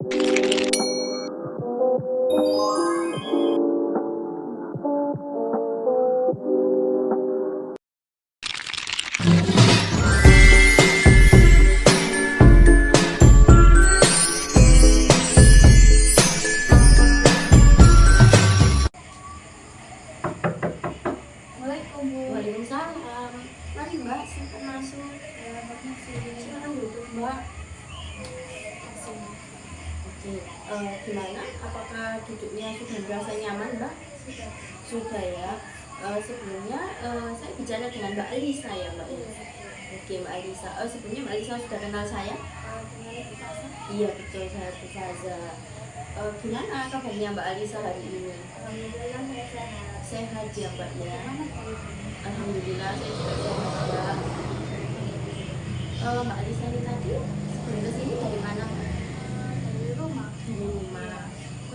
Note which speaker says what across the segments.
Speaker 1: Waalaikumsalam. Mari Mbak, silakan masuk. Silakan duduk Mbak. Oke, gimana? Apakah duduknya sudah merasa nyaman Mbak? Sudah ya. Sebelumnya saya bicara dengan Mbak Alisa ya Mbak. Oke Mbak Alisa. Sebelumnya Mbak Alisa sudah kenal saya? Iya betul, saya Faza. Gimana kabarnya Mbak Alisa hari ini?
Speaker 2: Alhamdulillah saya sehat.
Speaker 1: Sehat ya Mbak ya.
Speaker 2: Alhamdulillah.
Speaker 1: Alhamdulillah saya juga sehat ya. Mbak Alisa ini tadi sebelum kesini dari mana?
Speaker 2: Dari rumah.
Speaker 1: Dari rumah.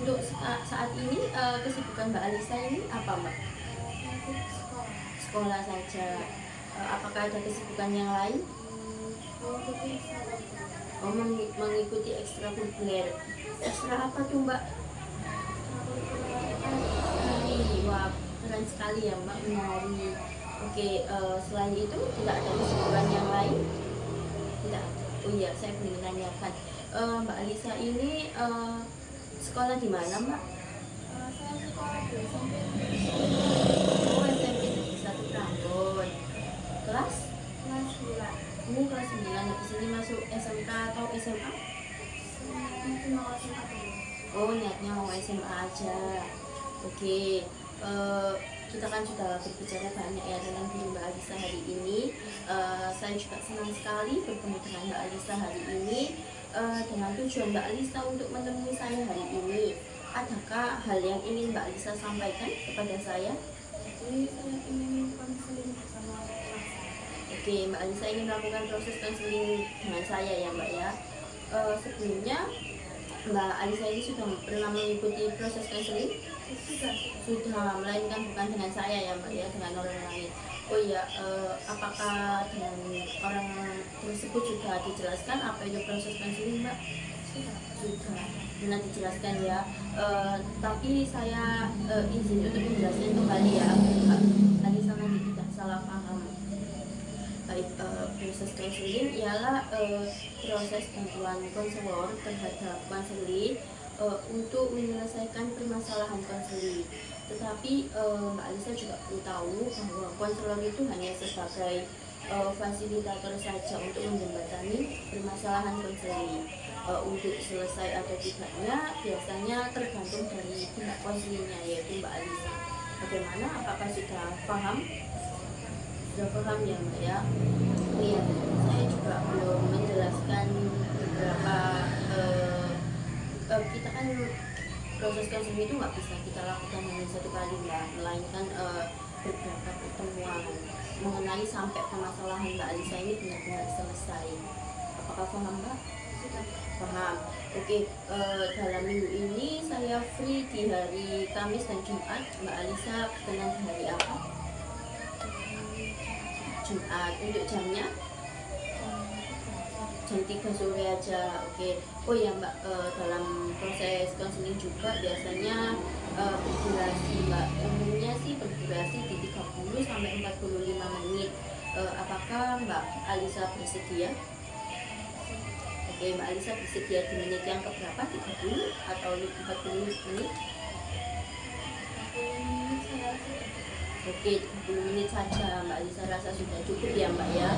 Speaker 1: Untuk saat ini kesibukan Mbak Alisa ini apa Mbak?
Speaker 2: Saya sekolah.
Speaker 1: Sekolah saja. Apakah ada kesibukan yang lain?
Speaker 2: Mengikuti ekstrakurikuler.
Speaker 1: Oh, mengikuti ekstrakurikuler. Ekstra apa tuh Mbak? Wah, keren sekali ya Mbak, menari. Oke, selain itu tidak ada kesibukan yang lain? Tidak. Oh iya, saya belum menanyakan. Mbak Alisa ini sekolah di mana Mbak?
Speaker 2: Saya sekolah di SMP.
Speaker 1: Oh, SMP Negeri 1 Prambon. Kelas?
Speaker 2: Kelas 9.
Speaker 1: Kamu kelas 9, habis ini masuk SMK atau SMA?
Speaker 2: Nanti mau SMA dulu.
Speaker 1: Oh, niatnya mau SMA aja. Oke, kita kan sudah berbicara banyak ya tentang diri Mbak Alisa hari ini. Saya juga senang sekali bertemu dengan Mbak Alisa hari ini. Dengan tujuan Mbak Alisa untuk menemui saya hari ini, adakah hal yang ingin Mbak Alisa sampaikan kepada saya?
Speaker 2: Jadi saya ingin konseling bersama kelas.
Speaker 1: Oke, Mbak Alisa ingin melakukan proses konseling dengan saya ya Mbak ya. Sebelumnya Mbak Alisa ini sudah pernah mengikuti proses konseling? Sudah, melainkan bukan dengan saya ya Mbak ya, dengan orang lain. Oh iya, apakah dengan orang tersebut juga dijelaskan apa itu proses konseling Mbak? Sudah, benar dijelaskan ya. Tapi saya izin untuk menjelaskan kembali ya Mbak Alisa, nanti tidak salah paham. Baik, proses konseling ialah proses bantuan konselor terhadap konseli untuk menyelesaikan permasalahan konseli. Tetapi Mbak Alisa juga perlu tahu bahwa konselor itu hanya sebagai fasilitator saja untuk menjembatani permasalahan konseli. Untuk selesai atau tidaknya biasanya tergantung dari pihak konselinya, yaitu Mbak Alisa. Bagaimana? Apakah sudah paham? Sudah paham ya Mbak ya? Iya, saya juga belum menjelaskan beberapa kita kan proses konseling itu nggak bisa kita lakukan hanya satu kali Mbak, melainkan beberapa pertemuan mengenai sampai permasalahan Mbak Alisa ini benar-benar selesai. Apakah paham Mbak? Paham. Oke, dalam minggu ini saya free di hari Kamis dan Jumat. Mbak Alisa berkenan di hari apa? Jumat. Untuk jamnya? Jam 3 sore aja. Oke. Oh ya Mbak, dalam proses konseling juga biasanya berdurasi Mbak, umumnya sih berdurasi di 30 sampai 45 menit. Apakah Mbak Alisa bersedia? Oke, Mbak Alisa bersedia di menit yang keberapa? 30 atau 40 menit? Oke, 30 menit saja Mbak Alisa rasa sudah cukup ya Mbak ya.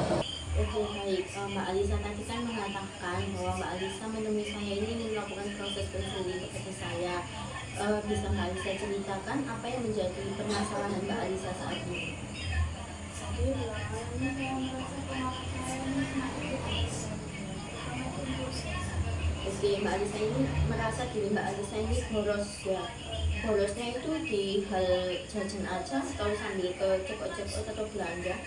Speaker 1: Oke baik, Mbak Alisa tadi kan mengatakan bahwa Mbak Alisa menemui saya ini ingin melakukan proses konseling kepada saya. Bisa Mbak Alisa ceritakan apa yang menjadi permasalahan Mbak Alisa saat ini?
Speaker 2: Jadi belakangan ini saya merasa kemampuan saya ini semakin terus.
Speaker 1: Oke, Mbak Alisa ini merasa diri Mbak Alisa ini boros ya. Borosnya itu di hal jajan aja atau sambil ke cepot-cepot atau belanja?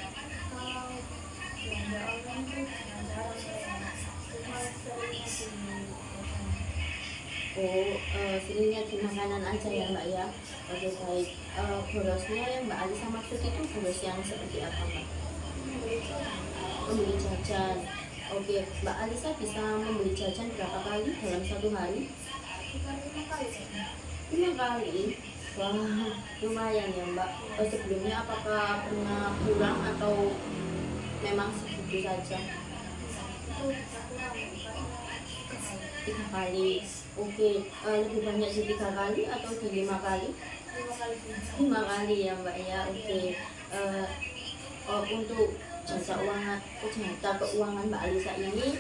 Speaker 2: Belanja online itu belanja online. Cuma sering
Speaker 1: Oh, seringnya di makanan aja ya Mbak ya. Oke baik, borosnya yang Mbak Alisa maksud itu boros yang seperti apa Mbak? Membeli jajan. Oke, Mbak Alisa bisa membeli jajan berapa kali dalam satu hari?
Speaker 2: Sekitar 5 kali kayaknya.
Speaker 1: 5 kali. Wah, lumayan ya Mbak. Sebelumnya apakah pernah kurang atau memang segitu saja?
Speaker 2: Itu bisa kurang bukannya 3 kali.
Speaker 1: 3 kali. Oke, lebih banyak di 3 kali atau di 5 kali?
Speaker 2: 5 kali sih.
Speaker 1: 5 kali ya Mbak ya. Oke. Eh, untuk jasa keuangan Mbak Alisa ini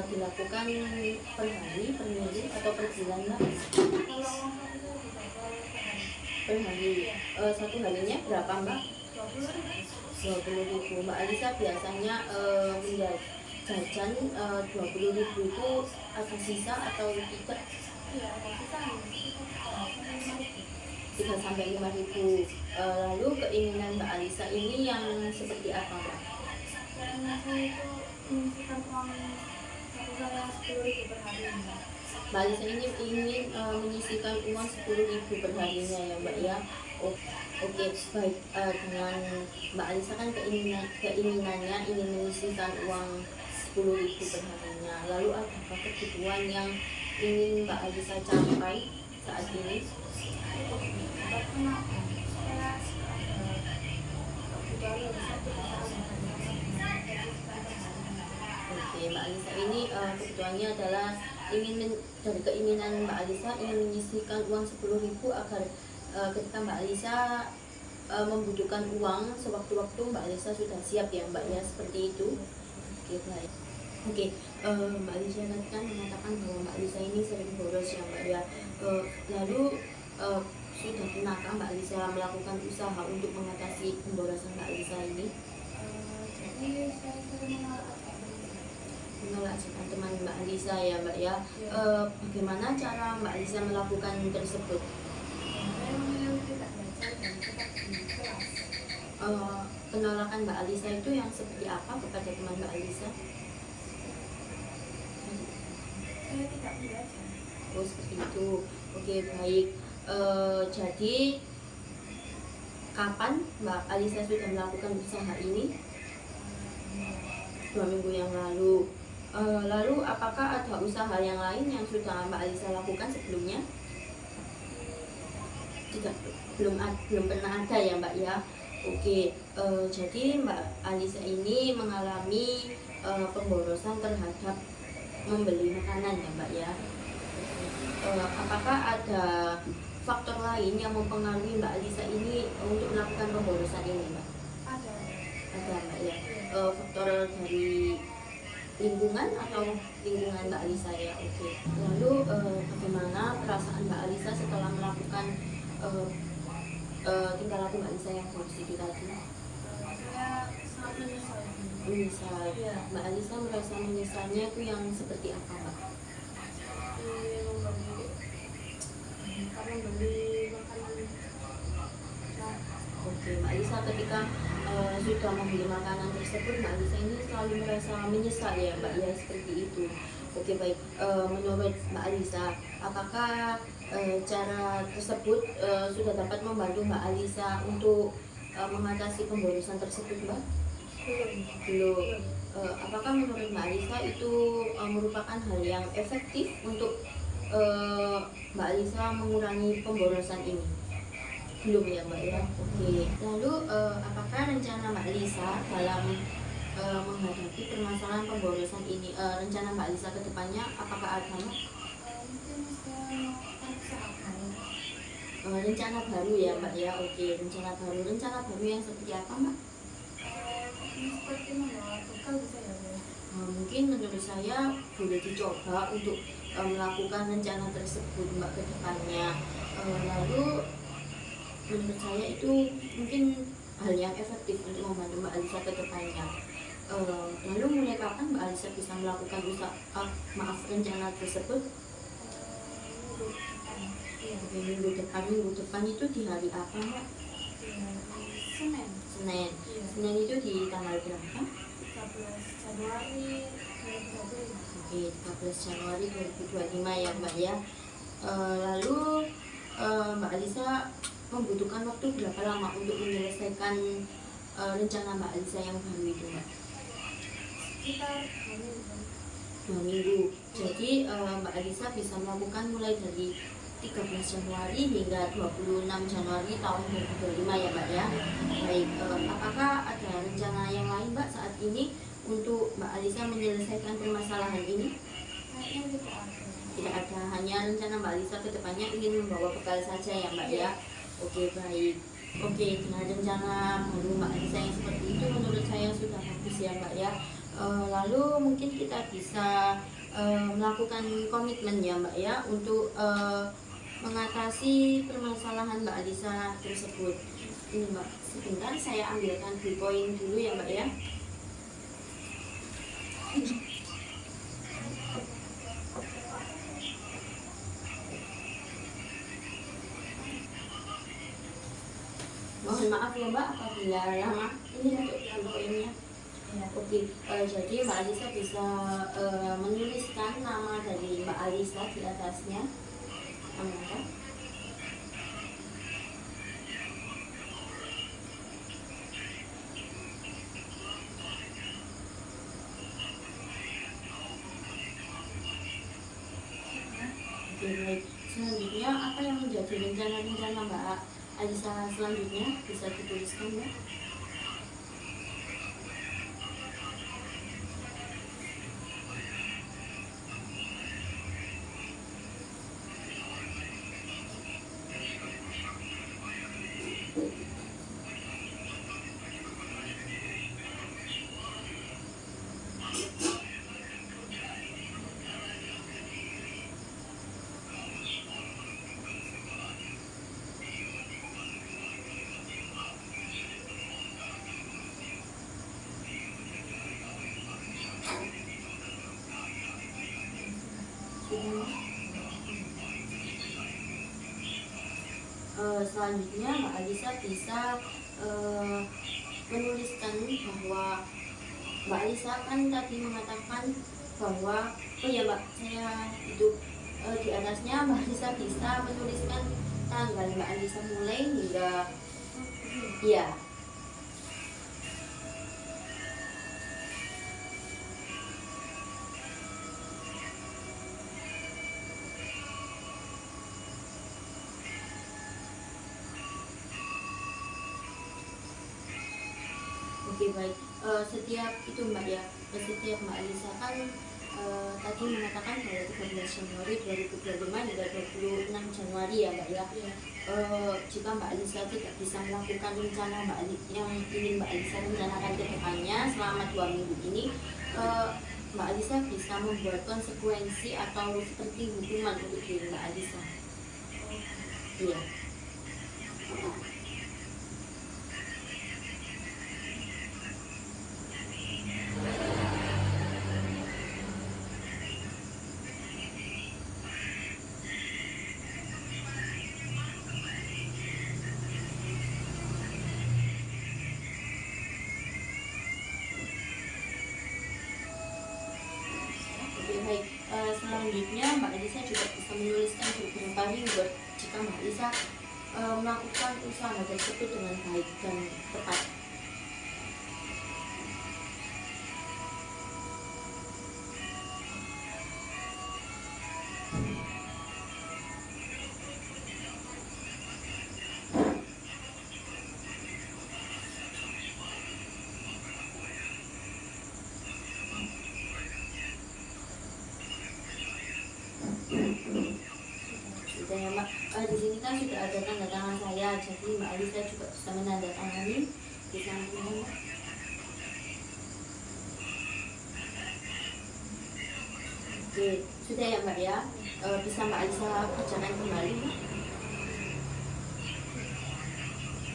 Speaker 1: dilakukan per hari, per minggu atau per bulan Mbak?
Speaker 2: Kalau uang saku itu bisa
Speaker 1: Per hari. Satu harinya berapa Mbak?
Speaker 2: 20.000.
Speaker 1: 20.000. Mbak Alisa biasanya jajan 20.000 itu ada sisa atau tidak?
Speaker 2: Iya, ada sisa sekitar 5.000.
Speaker 1: 3 sampai 5.000. Lalu keinginan Mbak Alisa ini yang seperti apa Mbak?
Speaker 2: Dan saya itu menyisihkan uang saku saya 10.000 per hari.
Speaker 1: Mbak Alisa ini ingin menyisihkan uang 10.000 per harinya ya Mbak ya. Oke, baik. Dengan Mbak Alisa kan keinginannya ingin menyisihkan uang 10.000 per harinya. Lalu adakah kebutuhan yang ingin Mbak Alisa capai saat ini?
Speaker 2: Karena saya ada kebutuhan lebih satu
Speaker 1: Oke, Mbak Alisa ini kebutuhannya adalah dari keinginan Mbak Alisa ingin menyisihkan uang 10.000 agar ketika Mbak Alisa membutuhkan uang sewaktu-waktu Mbak Alisa sudah siap ya Mbak ya, seperti itu. Oke, baik. Oke, Mbak Alisa kan mengatakan bahwa Mbak Alisa ini sering boros ya Mbak ya. Lalu sudah pernahkah Mbak Alisa melakukan usaha untuk mengatasi pemborosan Mbak Alisa ini?
Speaker 2: jadi saya sering
Speaker 1: Menolak ajakan teman Mbak Alisa ya Mbak ya. Bagaimana cara Mbak Alisa melakukan tersebut?
Speaker 2: saya memilih tidak belajar dan tetap di kelas.
Speaker 1: Penolakan Mbak Alisa itu yang seperti apa kepada teman Mbak Alisa?
Speaker 2: Saya tidak belajar.
Speaker 1: Oh seperti itu. Oke baik. Jadi kapan Mbak Alisa sudah melakukan usaha ini? 2 minggu yang lalu. Lalu apakah ada usaha yang lain yang sudah Mbak Alisa lakukan sebelumnya? Tidak, belum pernah ada ya Mbak ya. Oke, jadi Mbak Alisa ini mengalami pemborosan terhadap membeli makanan ya Mbak ya. Apakah ada faktor lain yang mempengaruhi Mbak Alisa ini untuk melakukan pemborosan ini Mbak? Ada Mbak ya. Faktor dari lingkungan atau lingkungan Mbak Alisa ya. Oke. Lalu bagaimana perasaan Mbak Alisa setelah melakukan tingkah laku Mbak Alisa yang boros itu tadi?
Speaker 2: Saya sangat menyesal.
Speaker 1: Menyesal.
Speaker 2: Iya.
Speaker 1: Mbak Alisa merasa menyesalnya itu yang seperti apa Mbak?
Speaker 2: Membeli makanan.
Speaker 1: Oke, Mbak Alisa ketika sudah membeli makanan tersebut, Mbak Alisa ini selalu merasa menyesal ya Mbak ya, seperti itu. Oke baik, menurut Mbak Alisa, apakah cara tersebut sudah dapat membantu Mbak Alisa untuk mengatasi pemborosan tersebut Mbak? Belum. Apakah menurut Mbak Alisa itu merupakan hal yang efektif untuk Mbak Alisa mengurangi pemborosan ini? Belum ya Mbak ya. Oke. Lalu apakah rencana Mbak Alisa dalam menghadapi permasalahan pemborosan ini, rencana Mbak Alisa ke depannya apakah ada Mbak?
Speaker 2: Mungkin saya melakukan usaha baru.
Speaker 1: Rencana baru ya Mbak ya. Oke, rencana baru yang seperti apa Mbak?
Speaker 2: Seperti membawa bekal bisa ya Bu?
Speaker 1: Mungkin menurut saya boleh dicoba untuk melakukan rencana tersebut Mbak ke depannya. Lalu menurut saya itu mungkin hal yang efektif untuk membantu Mbak Alisa ke depannya. Lalu mulai kapan Mbak Alisa bisa melakukan rencana tersebut? Minggu depan itu di hari apa Mbak?
Speaker 2: Senin.
Speaker 1: Senin.
Speaker 2: Iya.
Speaker 1: Senin itu di tanggal berapa?
Speaker 2: 13 Januari 2020.
Speaker 1: Oke, 13 Januari 2025 ya Mbak ya. Lalu Mbak Alisa membutuhkan waktu berapa lama untuk menyelesaikan rencana Mbak Alisa yang baru itu Mbak?
Speaker 2: sekitar 2 minggu.
Speaker 1: 2 minggu. Jadi Mbak Alisa bisa melakukan mulai dari 13 Januari hingga 26 Januari tahun 2025 ya Mbak ya. Baik, apakah ada rencana yang lain Mbak saat ini untuk Mbak Alisa menyelesaikan permasalahan ini?
Speaker 2: Kayaknya tidak ada.
Speaker 1: Tidak ada, hanya rencana Mbak Alisa ke depannya ingin membawa bekal saja ya Mbak ya. Oke, baik. Oke, dengan rencana baru Mbak Alisa yang seperti itu menurut saya sudah bagus ya Mbak ya. Lalu mungkin kita bisa melakukan komitmen ya Mbak ya untuk mengatasi permasalahan Mbak Alisa tersebut. Ini Mbak, sebentar saya ambilkan poin dulu ya Mbak ya. Mohon maaf ya Mbak apabila lama. Ini untuk poinnya. Ya, oke. Jadi Mbak Alisa bisa menuliskan nama dari Mbak Alisa di atasnya. Aman. Oke, baik. Selanjutnya apa yang menjadi rencana-rencana Mbak Alisa selanjutnya bisa dituliskan Mbak? Selanjutnya Mbak Alisa bisa menuliskan bahwa Mbak Alisa kan tadi mengatakan bahwa oh ya Mbak, saya itu di atasnya Mbak Alisa bisa menuliskan tanggal Mbak Alisa mulai hingga ya. Oke, baik. Setiap itu Mbak ya, setiap Mbak Alisa kan tadi mengatakan bahwa 13 Januari 2025 hingga 26 Januari ya Mbak ya. Jika Mbak Alisa tidak bisa melakukan rencana yang ingin Mbak Alisa rencanakan ke depannya selama 2 minggu ini, Mbak Alisa bisa membuat konsekuensi atau seperti hukuman untuk diri Mbak Alisa. Iya. Baik, selanjutnya Mbak Alisa juga bisa menuliskan beberapa reward jika Mbak Alisa melakukan usaha tersebut dengan baik dan tepat. Ya Mbak, di sini kan sudah ada tanda tangan saya, jadi Mbak Alisa juga bisa menandatangani di sampingnya Mbak. Oke, sudah ya Mbak ya, bisa Mbak Alisa kerjakan kembali Mbak.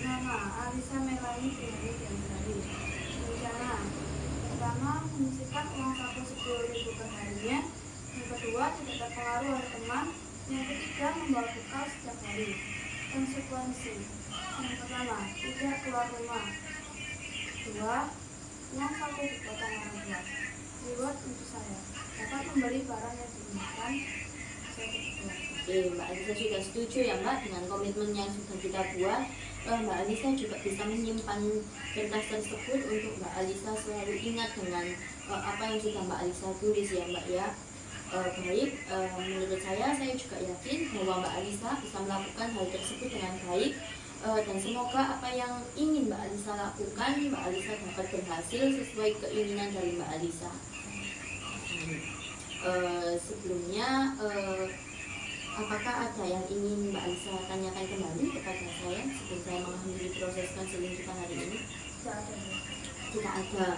Speaker 2: Nama Alisa Melani Finali Dianjari. Rencana pertama, menyisihkan uang saku 10.000 per harinya. Yang kedua, tidak terpengaruh oleh teman. Yang ketiga, membawa bekal setiap hari. Konsekuensi yang pertama, tidak keluar rumah. 2. Uang saku dipotong orang tua. Reward untuk saya, dapat membeli barang yang diinginkan. Saya berdua.
Speaker 1: Oke, Mbak Alisa sudah setuju ya Mbak dengan komitmen yang sudah kita buat. Mbak Alisa juga bisa menyimpan kertas tersebut untuk Mbak Alisa selalu ingat dengan apa yang sudah Mbak Alisa tulis ya Mbak ya. Baik, menurut saya juga yakin bahwa Mbak Alisa bisa melakukan hal tersebut dengan baik, dan semoga apa yang ingin Mbak Alisa lakukan, Mbak Alisa dapat berhasil sesuai keinginan dari Mbak Alisa. Sebelumnya, apakah ada yang ingin Mbak Alisa tanyakan kembali kepada saya sebelum saya mengakhiri proses konseling kita hari ini? Tidak ada.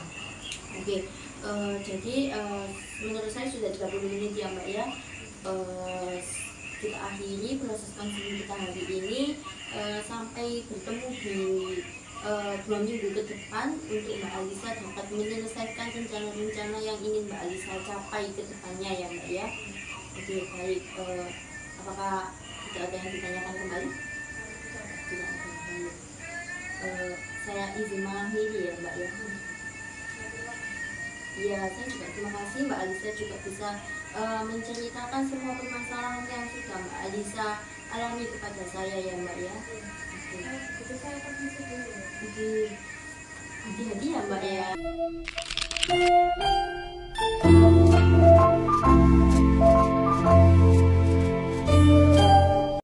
Speaker 1: Oke, jadi menurut saya sudah 30 menit ya Mbak ya. Kita akhiri proses konseling kita hari ini, sampai bertemu di 2 minggu ke depan untuk Mbak Alisa dapat menyelesaikan rencana-rencana yang ingin Mbak Alisa capai ke depannya ya Mbak ya. Oke, baik. Apakah tidak ada yang ditanyakan kembali? Tidak ada. Baik. Saya izin mengakhiri ya Mbak ya. Ya, saya juga terima kasih Mbak Alisa juga bisa menceritakan semua permasalahan yang sudah Mbak Alisa alami kepada saya ya Mbak ya.
Speaker 2: Itu saya permisi dulu.
Speaker 1: Hati-hati ya Mbak ya.